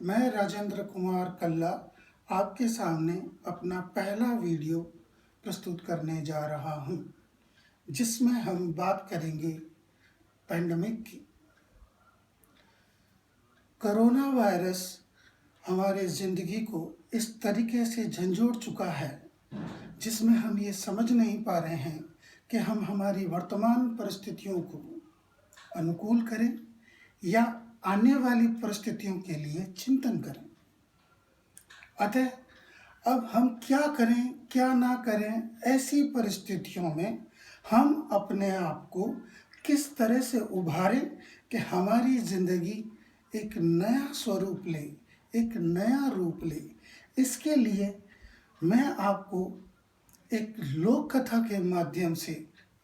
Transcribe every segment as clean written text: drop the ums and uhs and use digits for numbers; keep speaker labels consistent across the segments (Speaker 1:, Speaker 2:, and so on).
Speaker 1: मैं राजेंद्र कुमार कल्ला आपके सामने अपना पहला वीडियो प्रस्तुत करने जा रहा हूं, जिसमें हम बात करेंगे पैंडेमिक की। कोरोना वायरस हमारे ज़िंदगी को इस तरीके से झंझोड़ चुका है जिसमें हम ये समझ नहीं पा रहे हैं कि हम हमारी वर्तमान परिस्थितियों को अनुकूल करें या आने वाली परिस्थितियों के लिए चिंतन करें। अतः अब हम क्या करें क्या ना करें, ऐसी परिस्थितियों में हम अपने आप को किस तरह से उभारें कि हमारी ज़िंदगी एक नया स्वरूप ले, एक नया रूप ले। इसके लिए मैं आपको एक लोक कथा के माध्यम से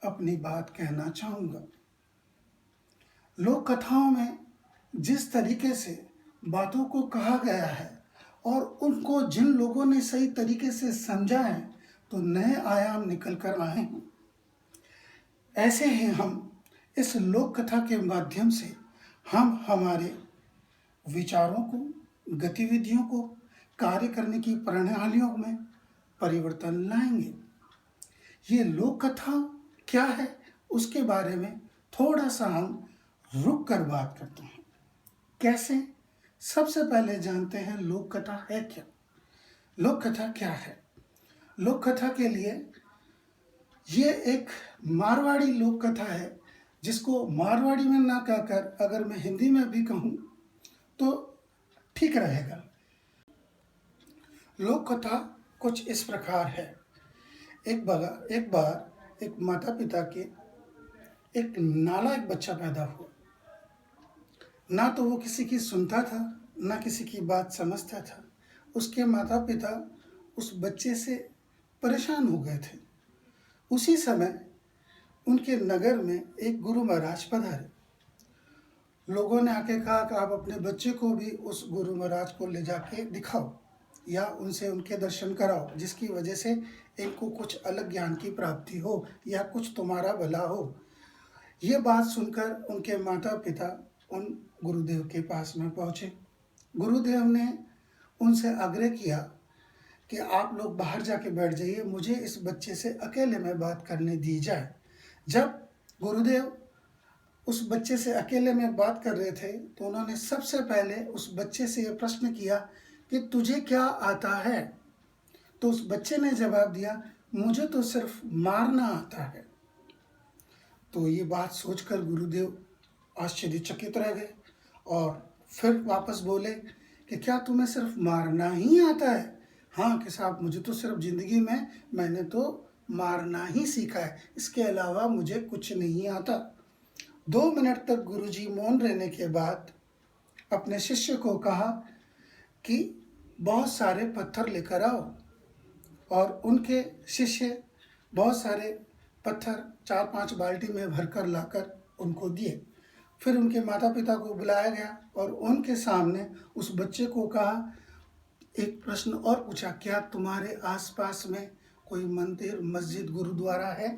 Speaker 1: अपनी बात कहना चाहूँगा। लोक कथाओं में जिस तरीके से बातों को कहा गया है और उनको जिन लोगों ने सही तरीके से समझा है, तो नए आयाम निकल कर आए हैं। ऐसे ही हम इस लोक कथा के माध्यम से हम हमारे विचारों को, गतिविधियों को, कार्य करने की प्रणालियों में परिवर्तन लाएंगे। ये लोक कथा क्या है, उसके बारे में थोड़ा सा हम रुक कर बात करते हैं। कैसे? सबसे पहले जानते हैं लोक कथा है क्या। लोक कथा क्या है? लोक कथा के लिए ये एक मारवाड़ी लोक कथा है, जिसको मारवाड़ी में ना कहकर अगर मैं हिंदी में भी कहूँ तो ठीक रहेगा। लोक कथा कुछ इस प्रकार है। एक बार एक माता पिता के एक नालायक बच्चा पैदा हुआ। ना तो वो किसी की सुनता था, ना किसी की बात समझता था। उसके माता पिता उस बच्चे से परेशान हो गए थे। उसी समय उनके नगर में एक गुरु महाराज पधारे। लोगों ने आके कहा कि आप अपने बच्चे को भी उस गुरु महाराज को ले जाके दिखाओ या उनसे उनके दर्शन कराओ, जिसकी वजह से इनको कुछ अलग ज्ञान की प्राप्ति हो या कुछ तुम्हारा भला हो। ये बात सुनकर उनके माता पिता उन गुरुदेव के पास में पहुँचे। गुरुदेव ने उनसे आग्रह किया कि आप लोग बाहर जाके बैठ जाइए, मुझे इस बच्चे से अकेले में बात करने दी जाए। जब गुरुदेव उस बच्चे से अकेले में बात कर रहे थे, तो उन्होंने सबसे पहले उस बच्चे से ये प्रश्न किया कि तुझे क्या आता है? तो उस बच्चे ने जवाब दिया, मुझे तो सिर्फ मारना आता है। तो ये बात सोचकर गुरुदेव आश्चर्यचकित रह गए और फिर वापस बोले कि क्या तुम्हें सिर्फ मारना ही आता है? हाँ कि साहब, मुझे तो सिर्फ ज़िंदगी में मैंने तो मारना ही सीखा है, इसके अलावा मुझे कुछ नहीं आता। 2 मिनट तक गुरुजी मौन रहने के बाद अपने शिष्य को कहा कि बहुत सारे पत्थर लेकर आओ, और उनके शिष्य बहुत सारे पत्थर 4-5 बाल्टी में भरकर लाकर उनको दिए। फिर उनके माता पिता को बुलाया गया और उनके सामने उस बच्चे को कहा, एक प्रश्न और पूछा, क्या तुम्हारे आसपास में कोई मंदिर, मस्जिद, गुरुद्वारा है?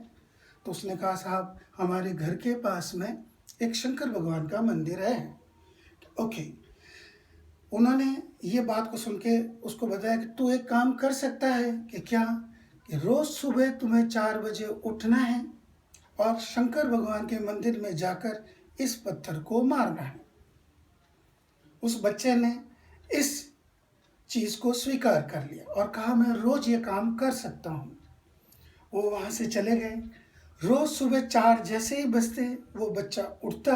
Speaker 1: तो उसने कहा, साहब हमारे घर के पास में एक शंकर भगवान का मंदिर है। ओके। उन्होंने ये बात को सुन के उसको बताया कि तू एक काम कर सकता है कि क्या, कि रोज़ सुबह तुम्हें 4 बजे उठना है और शंकर भगवान के मंदिर में जाकर इस पत्थर को मारना है। उस बच्चे ने इस चीज़ को स्वीकार कर लिया और कहा, मैं रोज़ ये काम कर सकता हूँ। वो वहाँ से चले गए। रोज़ सुबह 4 जैसे ही बजते वो बच्चा उठता,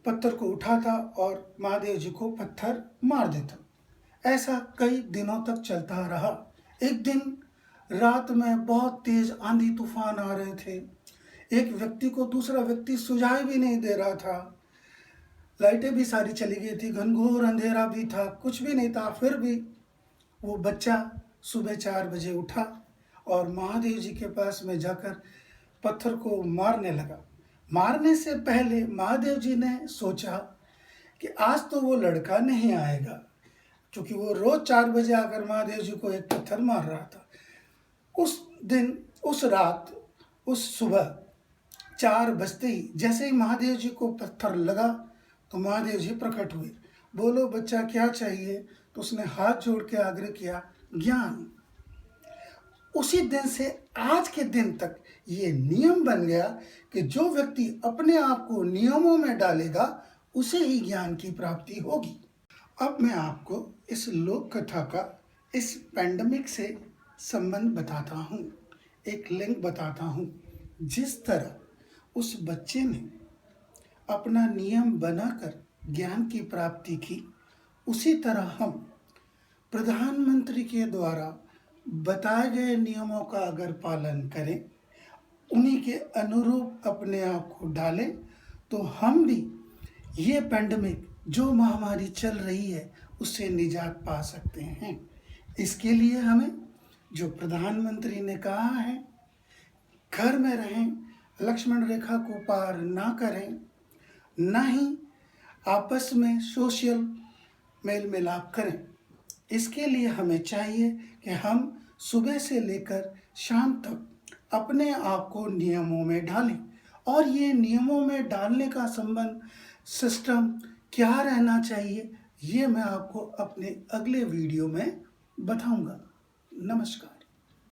Speaker 1: पत्थर को उठाता और महादेव जी को पत्थर मार देता। ऐसा कई दिनों तक चलता रहा। एक दिन रात में बहुत तेज आंधी तूफान आ रहे थे। एक व्यक्ति को दूसरा व्यक्ति सुझाव भी नहीं दे रहा था। लाइटें भी सारी चली गई थी, घनघोर अंधेरा भी था, कुछ भी नहीं था। फिर भी वो बच्चा सुबह 4 बजे उठा और महादेव जी के पास में जाकर पत्थर को मारने लगा। मारने से पहले महादेव जी ने सोचा कि आज तो वो लड़का नहीं आएगा, क्योंकि वो रोज़ 4 बजे आकर महादेव जी को एक पत्थर मार रहा था। उस दिन, उस रात, उस सुबह 4 बजते ही जैसे ही महादेव जी को पत्थर लगा तो महादेव जी प्रकट हुए। बोलो बच्चा क्या चाहिए, तो उसने हाथ जोड़ के आग्रह किया, ज्ञान। उसी दिन से आज के दिन तक ये नियम बन गया कि जो व्यक्ति अपने आप को नियमों में डालेगा उसे ही ज्ञान की प्राप्ति होगी। अब मैं आपको इस लोक कथा का इस पैंडेमिक से संबंध बताता हूँ, एक लिंक बताता हूँ। जिस तरह उस बच्चे ने अपना नियम बनाकर ज्ञान की प्राप्ति की, उसी तरह हम प्रधानमंत्री के द्वारा बताए गए नियमों का अगर पालन करें, उन्हीं के अनुरूप अपने आप को डालें, तो हम भी ये पैंडेमिक जो महामारी चल रही है उससे निजात पा सकते हैं। इसके लिए हमें जो प्रधानमंत्री ने कहा है, घर में रहें, लक्ष्मण रेखा को पार ना करें, ना ही आपस में सोशल मेल मिलाप करें। इसके लिए हमें चाहिए कि हम सुबह से लेकर शाम तक अपने आप को नियमों में डालें। और ये नियमों में डालने का संबंध सिस्टम क्या रहना चाहिए, ये मैं आपको अपने अगले वीडियो में बताऊंगा। नमस्कार।